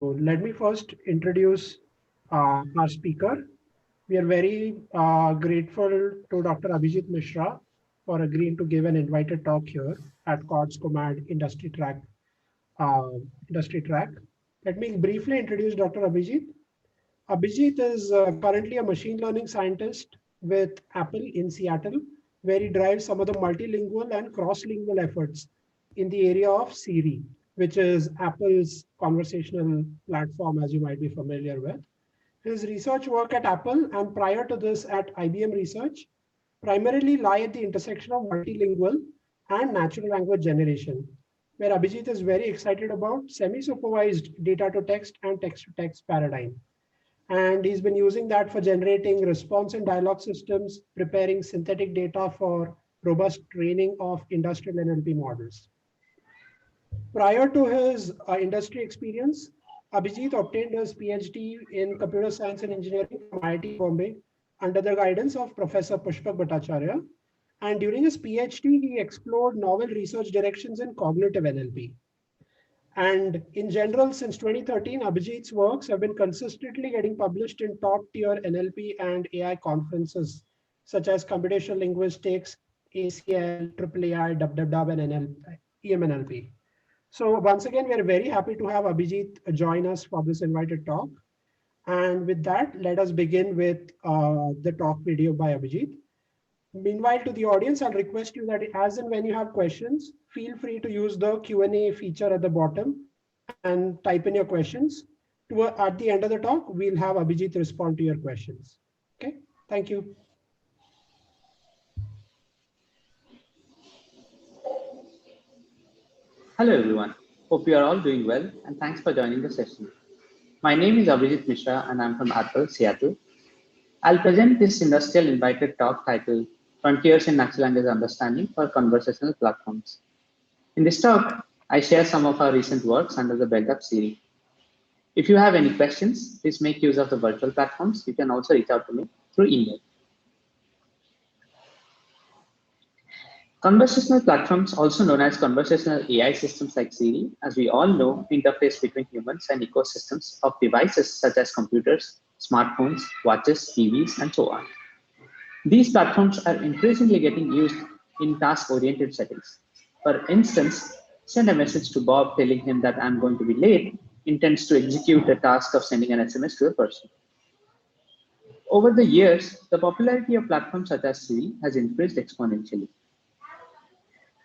Let me first introduce our speaker. We are very grateful to Dr. Abhijit Mishra for agreeing to give an invited talk here at COTS Command uh, Industry Track. Let me briefly introduce Dr. Abhijit. Abhijit is currently a machine learning scientist with Apple in Seattle, where he drives some of the multilingual and cross-lingual efforts in the area of Siri, which is Apple's conversational platform, as you might be familiar with. His research work at Apple and prior to this at IBM Research primarily lie at the intersection of multilingual and natural language generation, where Abhijit is very excited about semi-supervised data to text and text to text paradigm. And he's been using that for generating response and dialogue systems, preparing synthetic data for robust training of industrial NLP models. Prior to his industry experience, Abhijit obtained his PhD in computer science and engineering from IIT Bombay under the guidance of Professor Pushpak Bhattacharya. And during his PhD, he explored novel research directions in cognitive NLP. And in general, since 2013, Abhijit's works have been consistently getting published in top tier NLP and AI conferences, such as Computational Linguistics, ACL, AAAI, WWW, and EMNLP. So once again, we are very happy to have Abhijit join us for this invited talk. And with that, let us begin with the talk video by Abhijit. Meanwhile, to the audience, I'll request you that as and when you have questions, feel free to use the Q&A feature at the bottom and type in your questions. At the end of the talk, we'll have Abhijit respond to your questions. Okay, thank you. Hello everyone, hope you are all doing well and thanks for joining the session. My name is Abhijit Mishra and I'm from Apple, Seattle. I'll present this industrial invited talk titled Frontiers in Natural Language Understanding for Conversational Platforms. In this talk, I share some of our recent works under the belt of Siri. If you have any questions, please make use of the virtual platforms. You can also reach out to me through email. Conversational platforms, also known as conversational AI systems like Siri, as we all know, interface between humans and ecosystems of devices such as computers, smartphones, watches, TVs, and so on. These platforms are increasingly getting used in task-oriented settings. For instance, send a message to Bob telling him that I'm going to be late intends to execute the task of sending an SMS to a person. Over the years, the popularity of platforms such as Siri has increased exponentially.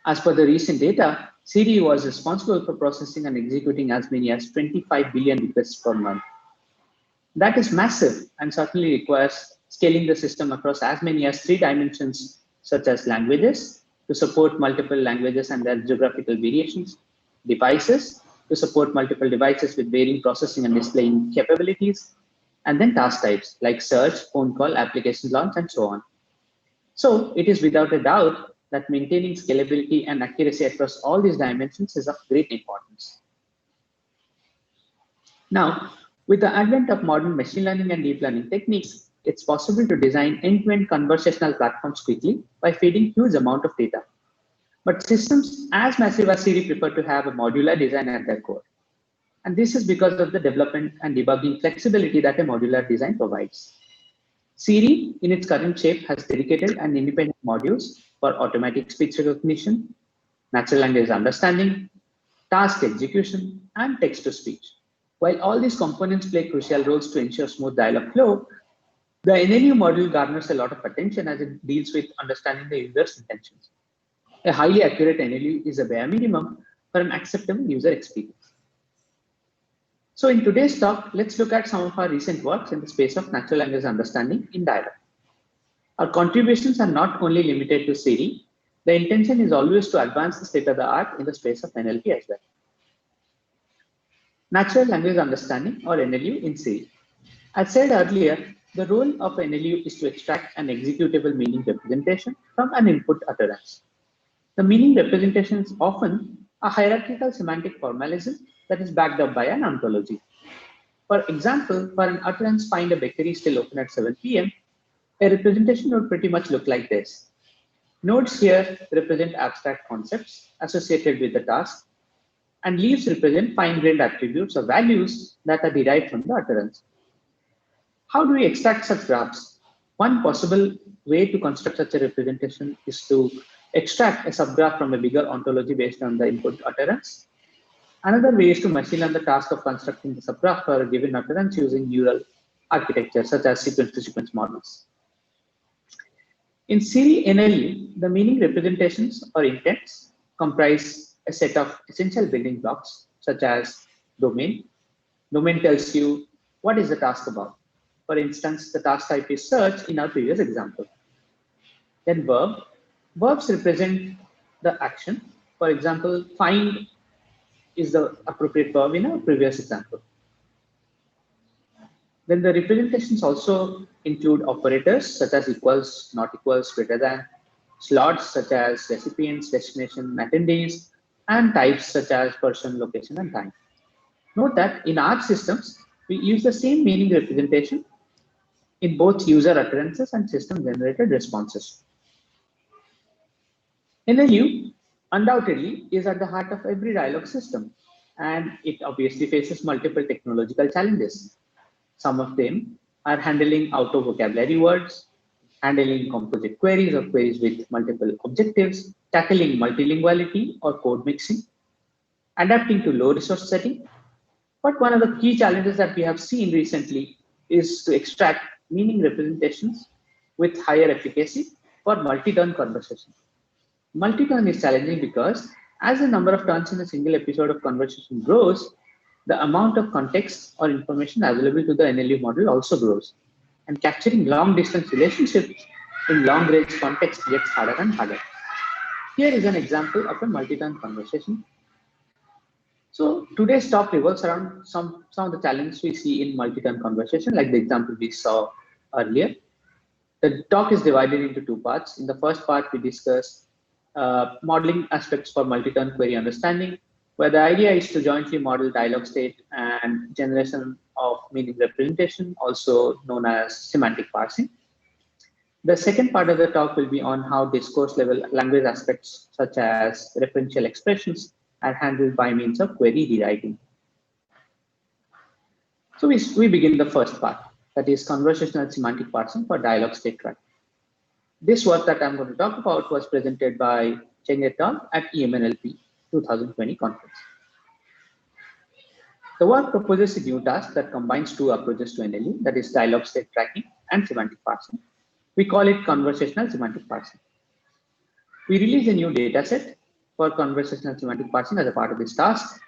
As per the recent data, Siri was responsible for processing and executing as many as 25 billion requests per month. That is massive and certainly requires scaling the system across as many as 3 dimensions, such as languages, to support multiple languages and their geographical variations, devices, to support multiple devices with varying processing and displaying capabilities, and then task types like search, phone call, application launch, and so on. So it is without a doubt that maintaining scalability and accuracy across all these dimensions is of great importance. Now, with the advent of modern machine learning and deep learning techniques, it's possible to design end-to-end conversational platforms quickly by feeding huge amount of data. But systems as massive as Siri prefer to have a modular design at their core. And this is because of the development and debugging flexibility that a modular design provides. Siri, in its current shape, has dedicated and independent modules for automatic speech recognition, natural language understanding, task execution, and text-to-speech. While all these components play crucial roles to ensure smooth dialogue flow, the NLU module garners a lot of attention as it deals with understanding the user's intentions. A highly accurate NLU is a bare minimum for an acceptable user experience. So in today's talk, let's look at some of our recent works in the space of natural language understanding in dialogue. Our contributions are not only limited to Siri. The intention is always to advance the state of the art in the space of NLP as well. Natural language understanding, or NLU, in Siri. As said earlier, the role of NLU is to extract an executable meaning representation from an input utterance. The meaning representation is often a hierarchical semantic formalism that is backed up by an ontology. For example, for an utterance, find a bakery still open at 7 p.m., a representation would pretty much look like this. Nodes here represent abstract concepts associated with the task, and leaves represent fine-grained attributes or values that are derived from the utterance. How do we extract such graphs? One possible way to construct such a representation is to extract a subgraph from a bigger ontology based on the input utterance. Another way is to machine learn the task of constructing the subgraph for a given utterance using neural architecture, such as sequence-to-sequence models. In Siri NLU, the meaning representations or intents comprise a set of essential building blocks, such as domain. Domain tells you what is the task about. For instance, the task type is search in our previous example. Then verb. Verbs represent the action. For example, find is the appropriate verb in our previous example. Then the representations also include operators such as equals, not equals, greater than, slots such as recipients, destination, attendees, and types such as person, location, and time. Note that in our systems, we use the same meaning representation in both user utterances and system-generated responses. NLU undoubtedly is at the heart of every dialogue system, and it obviously faces multiple technological challenges. Some of them are handling out of vocabulary words, handling composite queries or queries with multiple objectives, tackling multilinguality or code mixing, adapting to low resource setting. But one of the key challenges that we have seen recently is to extract meaning representations with higher efficacy for multi-turn conversation. Multi-turn is challenging because as the number of turns in a single episode of conversation grows, the amount of context or information available to the NLU model also grows. And capturing long-distance relationships in long-range context gets harder and harder. Here is an example of a multi-turn conversation. So today's talk revolves around some of the challenges we see in multi-turn conversation, like the example we saw earlier. The talk is divided into two parts. In the first part, we discuss modeling aspects for multi-turn query understanding, where the idea is to jointly model dialogue state and generation of meaning representation, also known as semantic parsing. The second part of the talk will be on how discourse level language aspects such as referential expressions are handled by means of query rewriting. So we begin the first part, that is conversational semantic parsing for dialogue state tracking. This work that I'm going to talk about was presented by Cheng et al. At EMNLP 2020 conference. The work proposes a new task that combines two approaches to NLU, that is dialogue state tracking and semantic parsing. We call it conversational semantic parsing. We release a new dataset for conversational semantic parsing as a part of this task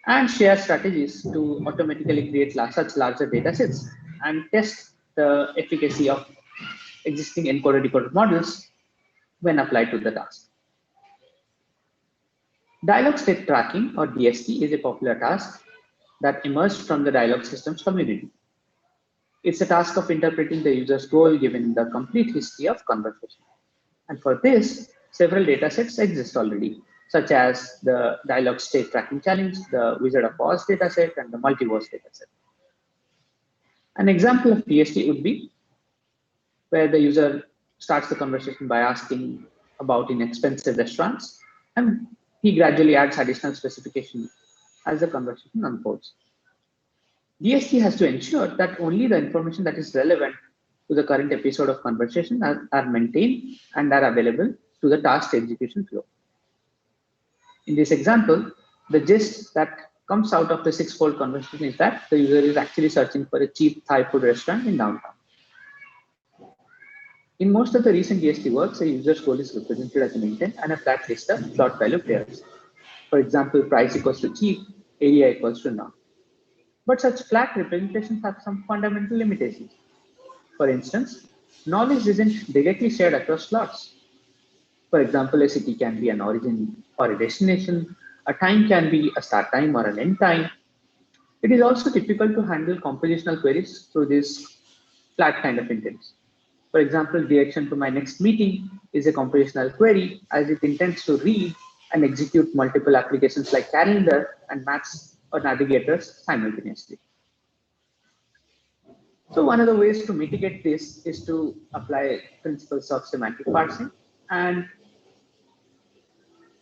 and share strategies to automatically create such larger datasets and test the efficacy of existing encoder-decoder models when applied to the task. Dialogue state tracking, or DST, is a popular task that emerged from the dialogue systems community. It's a task of interpreting the user's goal given the complete history of conversation. And for this, several datasets exist already, such as the dialogue state tracking challenge, the Wizard of Oz dataset, and the multiverse dataset. An example of DST would be where the user starts the conversation by asking about inexpensive restaurants, and he gradually adds additional specification as the conversation unfolds. DST has to ensure that only the information that is relevant to the current episode of conversation are maintained and are available to the task execution flow. In this example, the gist that comes out of the six-fold conversation is that the user is actually searching for a cheap Thai food restaurant in downtown. In most of the recent DST works, a user's goal is represented as an intent and a flat list of plot value pairs. For example, price equals to cheap, area equals to none. But such flat representations have some fundamental limitations. For instance, knowledge isn't directly shared across slots. For example, a city can be an origin or a destination, a time can be a start time or an end time. It is also difficult to handle compositional queries through this flat kind of intents. For example, direction to my next meeting is a compositional query as it intends to read and execute multiple applications like calendar and maps or navigators simultaneously. So one of the ways to mitigate this is to apply principles of semantic parsing. And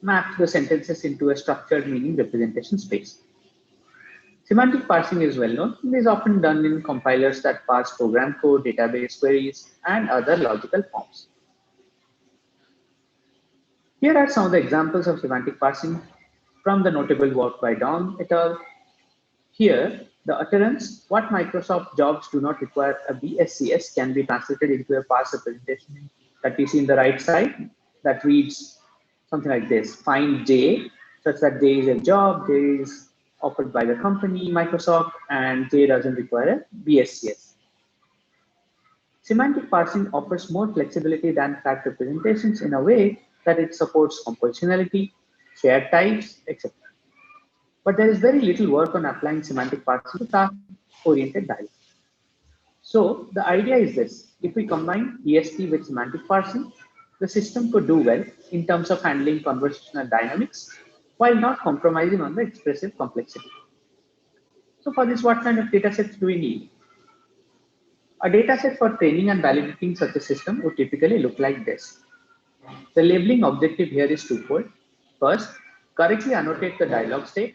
map the sentences into a structured meaning representation space. Semantic parsing is well known. It is often done in compilers that parse program code, database queries, and other logical forms. Here are some of the examples of semantic parsing from the notable work by Dong et al. Here, the utterance, what Microsoft jobs do not require a BSCS, can be translated into a parse representation that you see in the right side that reads something like this: find J, such that J is a job, J is offered by the company, Microsoft, and J doesn't require a BSCS. Semantic parsing offers more flexibility than fact representations in a way that it supports compositionality, shared types, etc. But there is very little work on applying semantic parsing to task-oriented dialogue. So the idea is this: if we combine ESP with semantic parsing, the system could do well in terms of handling conversational dynamics while not compromising on the expressive complexity. So for this, what kind of datasets do we need? A dataset for training and validating such a system would typically look like this. The labeling objective here is twofold. First, correctly annotate the dialogue state,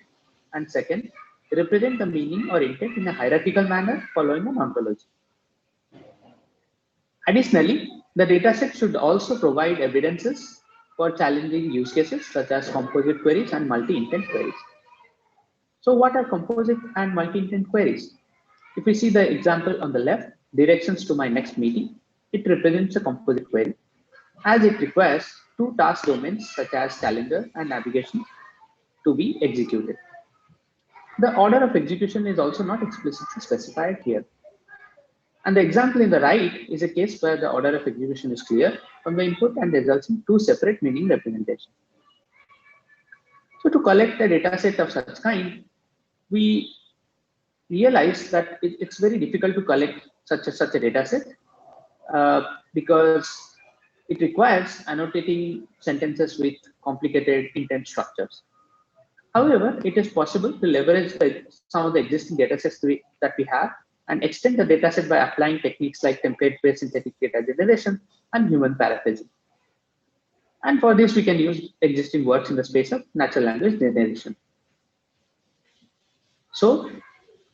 and second, represent the meaning or intent in a hierarchical manner following an ontology. Additionally, the dataset should also provide evidences for challenging use cases such as composite queries and multi-intent queries. So what are composite and multi-intent queries? If we see the example on the left, directions to my next meeting, it represents a composite query, as it requires two task domains such as calendar and navigation to be executed. The order of execution is also not explicitly specified here. And the example in the right is a case where the order of execution is clear from the input and results in two separate meaning representations. So to collect a data set of such kind, we realize that it's very difficult to collect such a data set because it requires annotating sentences with complicated intent structures. However, it is possible to leverage some of the existing datasets that we have and extend the dataset by applying techniques like template-based synthetic data generation and human paraphrasing. And for this, we can use existing works in the space of natural language generation. So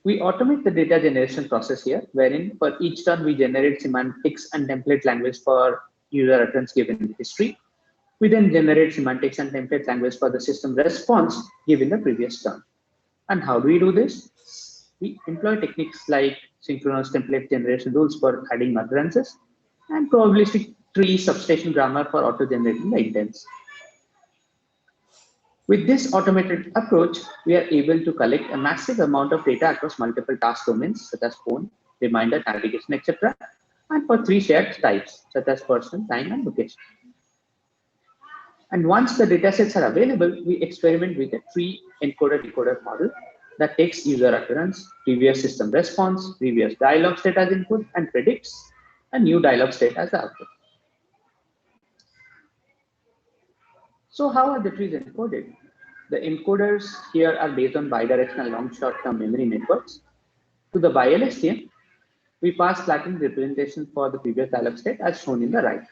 we automate the data generation process here, wherein for each turn we generate semantics and template language for user utterance given history. We then generate semantics and template language for the system response given the previous turn. And how do we do this? We employ techniques like synchronous template generation rules for adding utterances and probabilistic tree substation grammar for auto-generating the intents. With this automated approach, we are able to collect a massive amount of data across multiple task domains such as phone, reminder, navigation, etc., and for three shared types such as person, time, and location. And once the datasets are available, we experiment with a tree encoder-decoder model that takes user utterance, previous system response, previous dialogue state as input, and predicts a new dialogue state as the output. So how are the trees encoded? The encoders here are based on bidirectional long short-term memory networks. To the BiLSTM, we pass flattened representation for the previous dialogue state as shown in the right.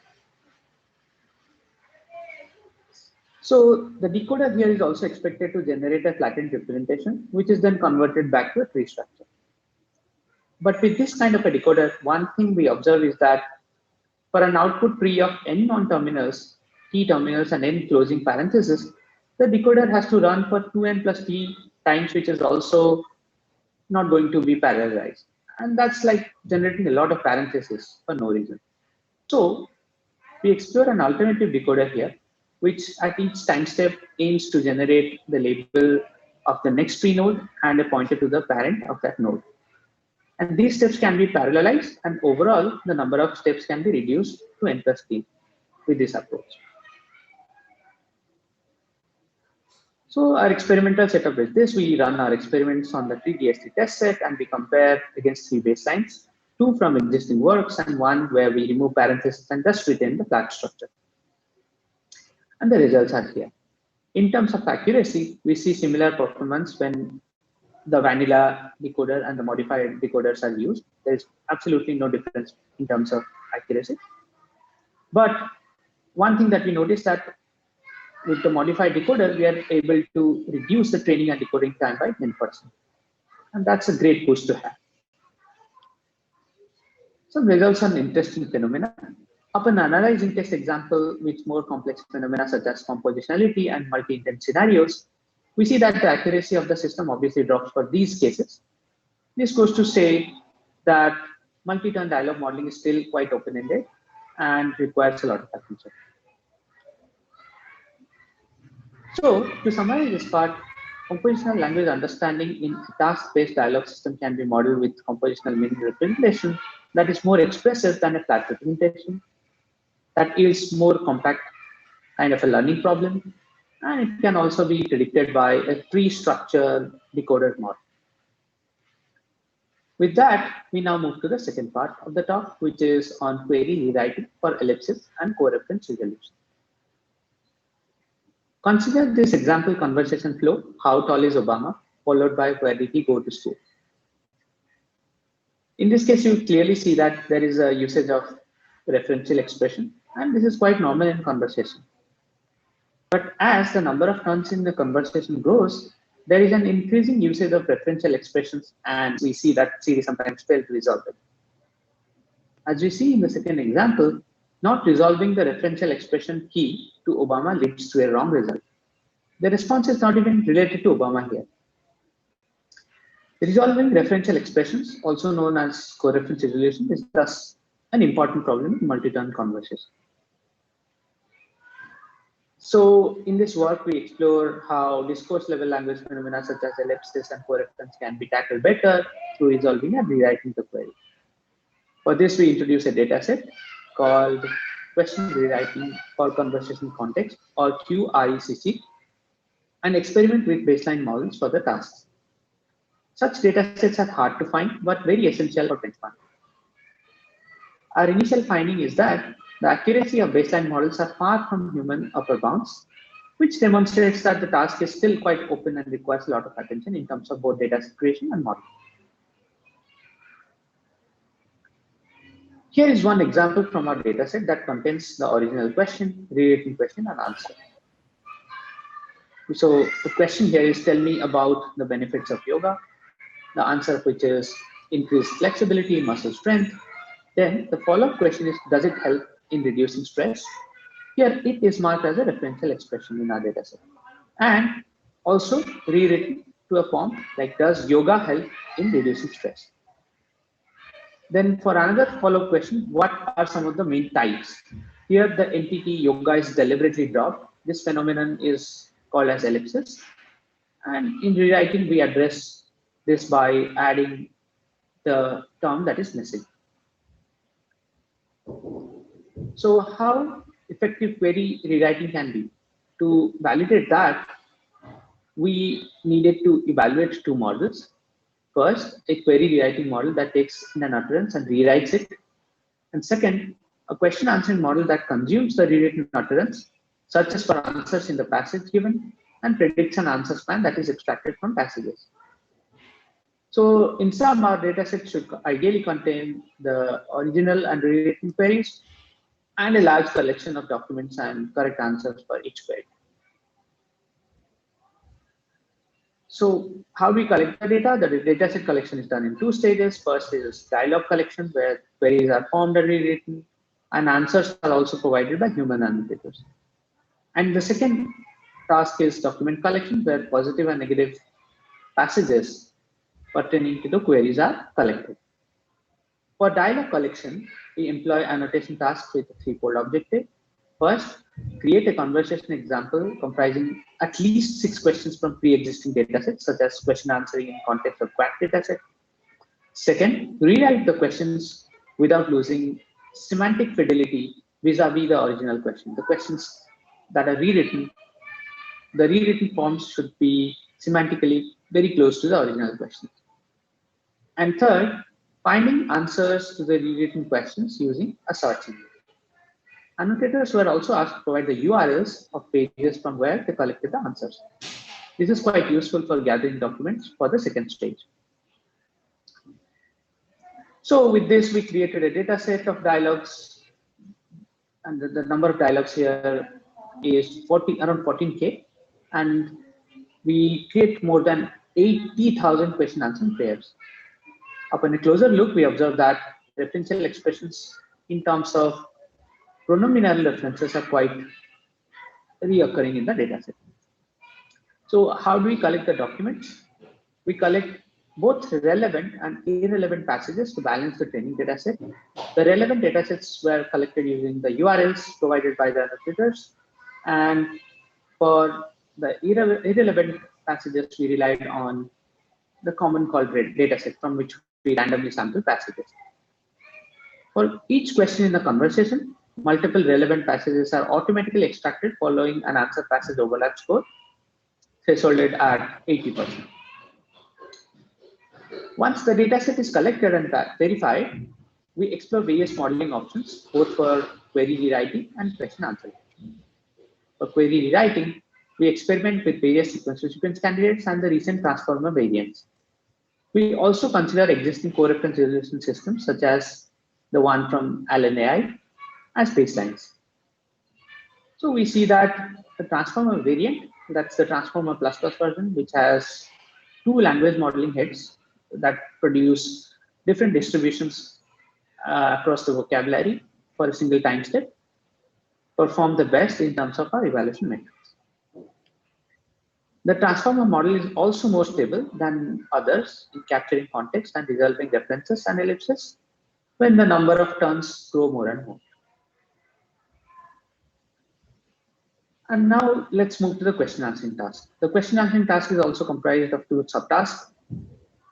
So the decoder here is also expected to generate a flattened representation, which is then converted back to a tree structure. But with this kind of a decoder, one thing we observe is that for an output tree of n non-terminals, t terminals and n closing parentheses, the decoder has to run for 2n plus t times, which is also not going to be parallelized. And that's like generating a lot of parentheses for no reason. So we explore an alternative decoder here, which at each time step aims to generate the label of the next tree node and a pointer to the parent of that node. And these steps can be parallelized, and overall, the number of steps can be reduced to n plus t with this approach. So our experimental setup is this: we run our experiments on the TDST test set, and we compare against three baselines, two from existing works and one where we remove parentheses and just retain the flat structure. And the results are here. In terms of accuracy, we see similar performance when the vanilla decoder and the modified decoders are used. There is absolutely no difference in terms of accuracy. But one thing that we noticed that with the modified decoder, we are able to reduce the training and decoding time by 10%. And that's a great push to have. Some results on interesting phenomena. Upon analyzing test example with more complex phenomena such as compositionality and multi-intent scenarios, we see that the accuracy of the system obviously drops for these cases. This goes to say that multi-turn dialogue modeling is still quite open-ended and requires a lot of attention. So, to summarize this part, compositional language understanding in a task-based dialogue system can be modeled with compositional meaning representation that is more expressive than a flat representation, that yields more compact kind of a learning problem, and it can also be predicted by a tree-structured decoder model. With that, we now move to the second part of the talk, which is on query rewriting for ellipsis and coreference resolution. Consider this example conversation flow: how tall is Obama, followed by where did he go to school. In this case, you clearly see that there is a usage of referential expression, and this is quite normal in conversation. But as the number of turns in the conversation grows, there is an increasing usage of referential expressions, and we see that Siri sometimes fails to resolve it. As we see in the second example, not resolving the referential expression key to Obama leads to a wrong result. The response is not even related to Obama here. Resolving referential expressions, also known as coreference resolution, is thus an important problem in multi-turn conversation. So in this work, we explore how discourse level language phenomena such as ellipsis and coreference can be tackled better through resolving and rewriting the query. For this, we introduce a data set called Question Rewriting for Conversation Context, or QRECC, and experiment with baseline models for the tasks. Such data sets are hard to find, but very essential for benchmarking. Our initial finding is that the accuracy of baseline models are far from human upper bounds, which demonstrates that the task is still quite open and requires a lot of attention in terms of both data creation and modeling. Here is one example from our dataset that contains the original question, rewritten question, and answer. So the question here is, tell me about the benefits of yoga. The answer of which is increased flexibility, muscle strength. Then the follow-up question is, does it help in reducing stress? Here it is marked as a referential expression in our dataset, and also rewritten to a form like, does yoga help in reducing stress? Then for another follow-up question, what are some of the main types? Here the entity yoga is deliberately dropped. This phenomenon is called as ellipsis. And in rewriting, we address this by adding the term that is missing. So how effective query rewriting can be? To validate that, we needed to evaluate two models. First, a query rewriting model that takes in an utterance and rewrites it. And second, a question answering model that consumes the rewritten utterance, such as for answers in the passage given, and predicts an answer span that is extracted from passages. So in sum, our dataset should ideally contain the original and rewritten queries and a large collection of documents and correct answers for each query. So how we collect the data? The dataset collection is done in two stages. First is dialogue collection, where queries are formed and rewritten, and answers are also provided by human annotators. And the second task is document collection, where positive and negative passages pertaining to the queries are collected. For dialogue collection, we employ annotation tasks with a threefold objective. First, create a conversation example comprising at least 6 questions from pre-existing datasets, such as question answering in context of QAT dataset. Second, rewrite the questions without losing semantic fidelity vis-a-vis the original question. The questions that are rewritten, the rewritten forms should be semantically very close to the original question. And third, finding answers to the rewritten questions using a search engine. Annotators were also asked to provide the URLs of pages from where they collected the answers. This is quite useful for gathering documents for the second stage. So with this, we created a data set of dialogues, and the number of dialogues here is around 14K, and we create more than 80,000 question answering pairs. Upon a closer look, we observe that referential expressions in terms of pronominal references are quite reoccurring in the dataset. So how do we collect the documents? We collect both relevant and irrelevant passages to balance the training dataset. The relevant datasets were collected using the URLs provided by the recruiters, and for the irrelevant passages, we relied on the common called dataset from which we randomly sample passages. For each question in the conversation, multiple relevant passages are automatically extracted following an answer passage overlap score thresholded at 80%. Once the dataset is collected and verified, we explore various modeling options, both for query rewriting and question answering. For query rewriting, we experiment with various sequence candidates and the recent transformer variants. We also consider existing co-reference resolution systems, such as the one from Allen AI, as baselines. So we see that the transformer variant, that's the transformer plus version, which has 2 language modeling heads that produce different distributions across the vocabulary for a single time step, perform the best in terms of our evaluation metrics. The transformer model is also more stable than others in capturing context and resolving references and ellipses when the number of turns grow more and more. And now let's move to the question answering task. The question answering task is also comprised of 2 subtasks,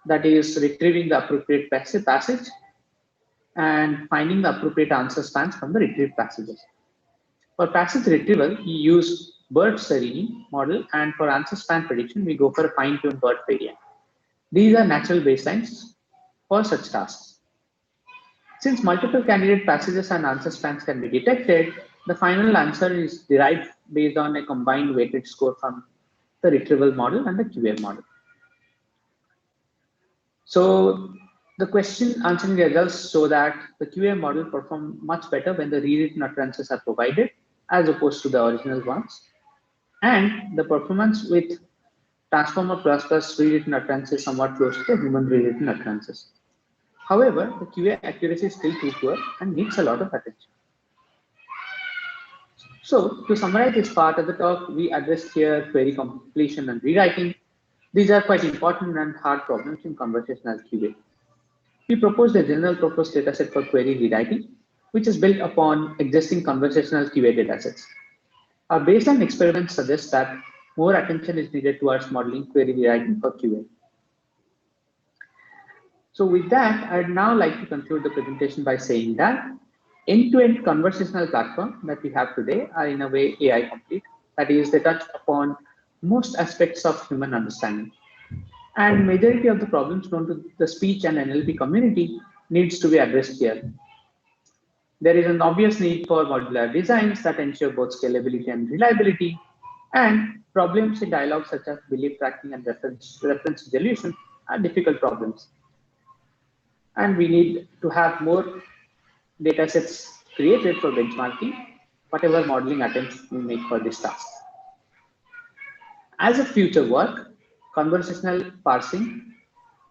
that is retrieving the appropriate passage and finding the appropriate answer spans from the retrieved passages. For passage retrieval, we use BERT-Serrini model, and for answer span prediction, we go for a fine-tuned BERT variant. These are natural baselines for such tasks. Since multiple candidate passages and answer spans can be detected, the final answer is derived based on a combined weighted score from the retrieval model and the QA model. So the question answering results show that the QA model performs much better when the rewritten utterances are provided as opposed to the original ones. And the performance with transformer plus rewritten utterance is somewhat close to the human rewritten utterances. However, the QA accuracy is still too poor and needs a lot of attention. So to summarize this part of the talk, we addressed here query completion and rewriting. These are quite important and hard problems in conversational QA. We proposed a general purpose dataset for query rewriting, which is built upon existing conversational QA datasets. Our baseline experiments suggest that more attention is needed towards modeling query rewriting for QA. So with that, I'd now like to conclude the presentation by saying that end-to-end conversational platform that we have today are in a way AI complete. That is, they touch upon most aspects of human understanding. And majority of the problems known to the speech and NLP community needs to be addressed here. There is an obvious need for modular designs that ensure both scalability and reliability, and problems in dialogue such as belief tracking and reference resolution are difficult problems. And we need to have more data sets created for benchmarking whatever modeling attempts we make for this task. As a future work, conversational parsing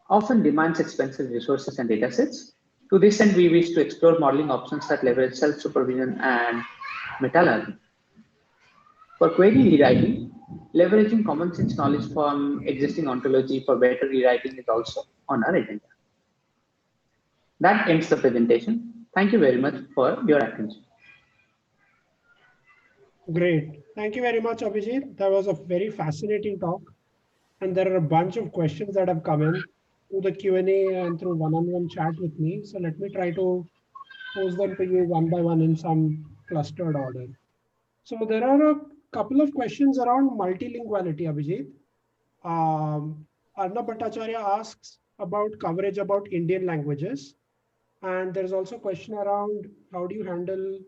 often demands expensive resources and datasets. To this end, we wish to explore modeling options that leverage self-supervision and meta-learning. For query rewriting, leveraging common sense knowledge from existing ontology for better rewriting is also on our agenda. That ends the presentation. Thank you very much for your attention. Great. Thank you very much, Abhijit. That was a very fascinating talk. And there are a bunch of questions that have come in through the Q&A and through one-on-one chat with me. So let me try to pose them to you one by one in some clustered order. So there are a couple of questions around multilinguality, Abhijit. Arnab Bhattacharya asks about coverage about Indian languages. And there's also a question around how do you handle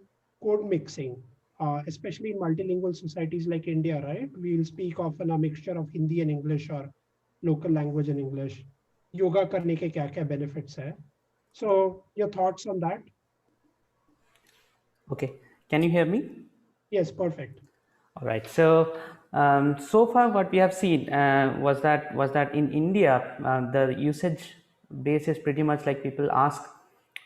code mixing, especially in multilingual societies like India, right? We'll speak often a mixture of Hindi and English or local language and English. Yoga karne ke kya benefits hai? So your thoughts on that? Okay, can you hear me? Yes, perfect. All right. So far, what we have seen was that in India, the usage base is pretty much like people ask,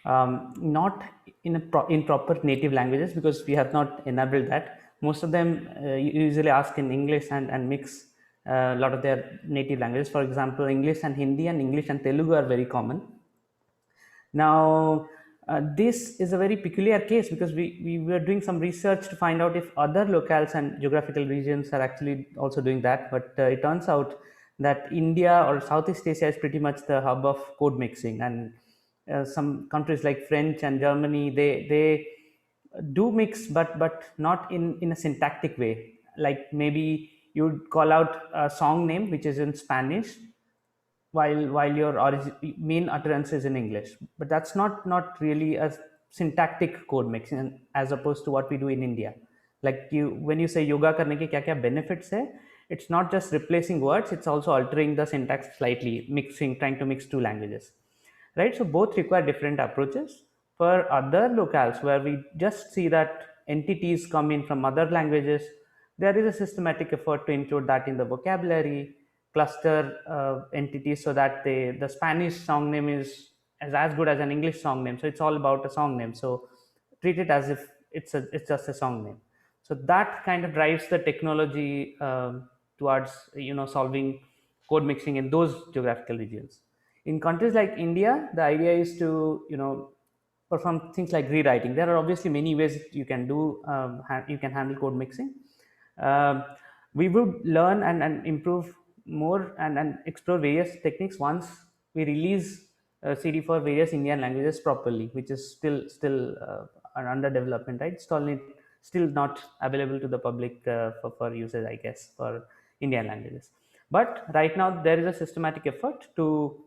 not in proper native languages, because we have not enabled that. Most of them usually ask in English and mix a lot of their native languages. For example, English and Hindi and English and Telugu are very common. Now, this is a very peculiar case because we were doing some research to find out if other locales and geographical regions are actually also doing that. But it turns out that India or Southeast Asia is pretty much the hub of code mixing, and some countries like French and Germany, they do mix, but not in a syntactic way. Like maybe you'd call out a song name which is in Spanish, while your main utterance is in English. But that's not really a syntactic code mix, as opposed to what we do in India. Like when you say yoga karne ke kya kya benefits hai, it's not just replacing words, it's also altering the syntax slightly, trying to mix two languages, right? So both require different approaches. For other locales where we just see that entities come in from other languages, there is a systematic effort to include that in the vocabulary, cluster entities, so that the Spanish song name is as good as an English song name. So it's all about a song name. So treat it as if it's just a song name. So that kind of drives the technology towards solving code mixing in those geographical regions. In countries like India, the idea is to perform things like rewriting. There are obviously many ways you can do you can handle code mixing. Um, we would learn and improve more and explore various techniques once we release CD for various Indian languages properly, which is still under development, right? Still not available to the public for users, I guess, for Indian languages. But right now there is a systematic effort to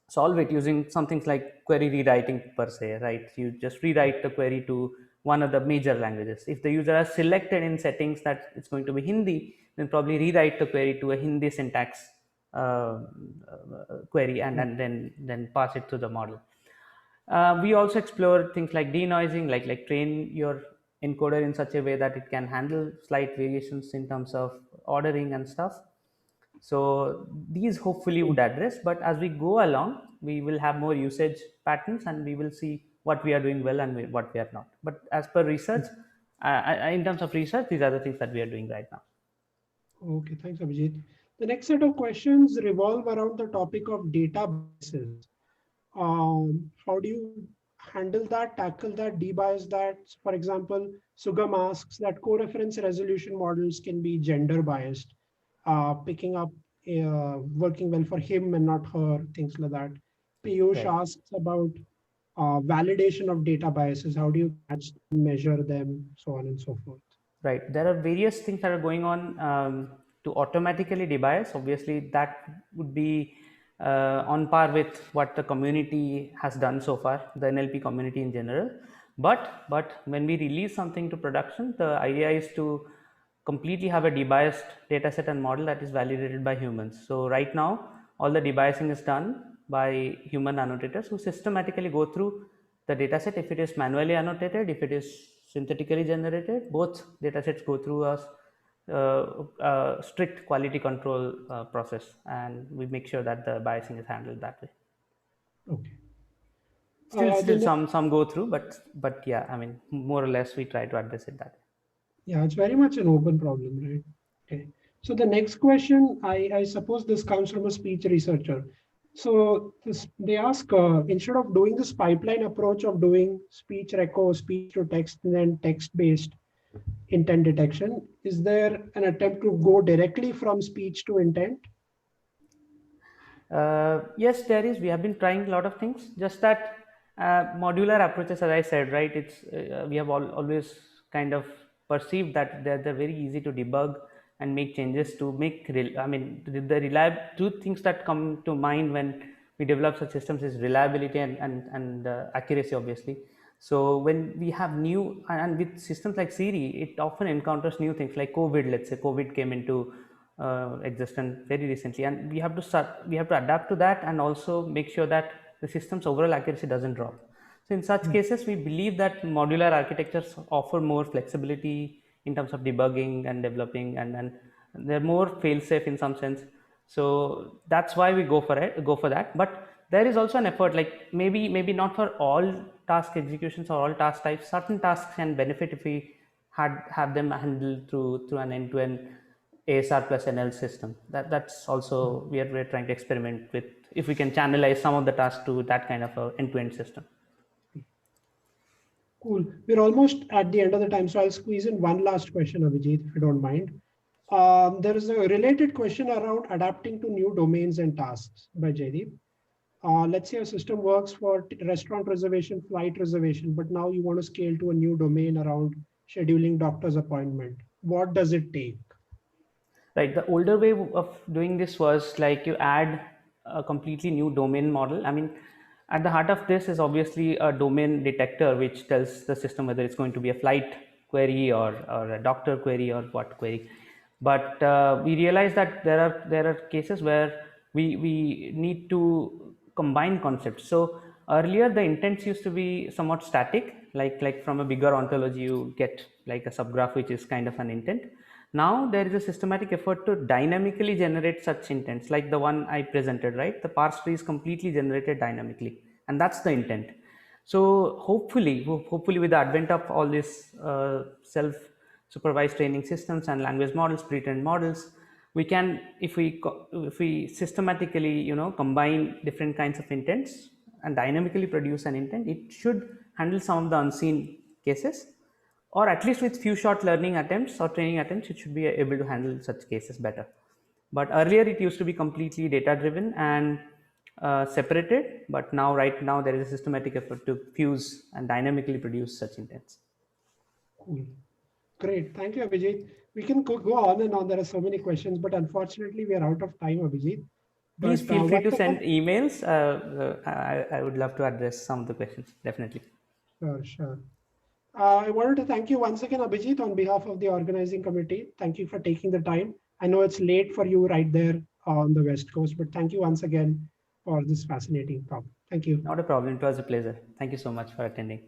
solve it using some things like query rewriting per se, right? You just rewrite the query to one of the major languages. If the user has selected in settings that it's going to be Hindi, then probably rewrite the query to a Hindi syntax query, and then pass it to the model. We also explore things like denoising, like train your encoder in such a way that it can handle slight variations in terms of ordering and stuff. So these hopefully would address, but as we go along, we will have more usage patterns and we will see what we are doing well and what we are not. But as per research, in terms of research, these are the things that we are doing right now. Okay, thanks, Abhijit. The next set of questions revolve around the topic of databases. How do you handle that, tackle that, debias that? For example, Sugam asks that co-reference resolution models can be gender biased, picking up working well for him and not her, things like that. Piyush Right. asks about validation of data biases. How do you catch them, measure them, so on and so forth? Right. There are various things that are going on to automatically debias. Obviously, that would be on par with what the community has done so far, the NLP community in general. But when we release something to production, the idea is to completely have a debiased dataset and model that is validated by humans. So right now, all the debiasing is done by human annotators who systematically go through the dataset. If it is manually annotated, if it is synthetically generated, both datasets go through a strict quality control process, and we make sure that the biasing is handled that way. Okay. Still some go through, but yeah, I mean, more or less we try to address it that way. Yeah, it's very much an open problem, right? Okay. So the next question, I suppose this comes from a speech researcher. So they ask, instead of doing this pipeline approach of doing speech reco, speech to text, and then text-based intent detection, is there an attempt to go directly from speech to intent? Yes, there is. We have been trying a lot of things. Just that modular approaches, as I said, right? We have always kind of perceived that they're very easy to debug and make changes to make. I mean, the reliable two things that come to mind when we develop such systems is reliability and accuracy, obviously. So when we have new and with systems like Siri, it often encounters new things like COVID. Let's say COVID came into existence very recently, and we have to adapt to that and also make sure that the system's overall accuracy doesn't drop. So in such cases, we believe that modular architectures offer more flexibility in terms of debugging and developing, and they're more fail safe in some sense. So that's why we go for that. But there is also an effort, like maybe not for all task executions or all task types. Certain tasks can benefit if we have them handled through an end-to-end ASR plus NL system. That's also we're trying to experiment with if we can channelize some of the tasks to that kind of a end-to-end system. Cool. We're almost at the end of the time, so I'll squeeze in one last question, Abhijit, if you don't mind. There is a related question around adapting to new domains and tasks by Jaideep. Let's say a system works for restaurant reservation, flight reservation, but now you want to scale to a new domain around scheduling doctor's appointment. What does it take? Right. The older way of doing this was like you add a completely new domain model. I mean, at the heart of this is obviously a domain detector, which tells the system whether it's going to be a flight query or a doctor query or what query. But we realize that there are cases where we need to combine concepts. So earlier the intents used to be somewhat static, like from a bigger ontology you get like a subgraph which is kind of an intent. Now there is a systematic effort to dynamically generate such intents, like the one I presented, right? The parse tree is completely generated dynamically, and that's the intent. So hopefully with the advent of all these self-supervised training systems and language models, pre-trained models, we can, if we systematically, combine different kinds of intents and dynamically produce an intent, it should handle some of the unseen cases, or at least with few short learning attempts or training attempts, it should be able to handle such cases better. But earlier it used to be completely data driven and separated, but right now there is a systematic effort to fuse and dynamically produce such intents. Cool. Great. Thank you, Abhijit. We can go on and on. There are so many questions, but unfortunately we are out of time, Abhijit. Please feel free to send emails. I would love to address some of the questions, definitely. Sure. I wanted to thank you once again, Abhijit, on behalf of the organizing committee. Thank you for taking the time. I know it's late for you right there on the West Coast, but thank you once again for this fascinating talk. Thank you. Not a problem. It was a pleasure. Thank you so much for attending.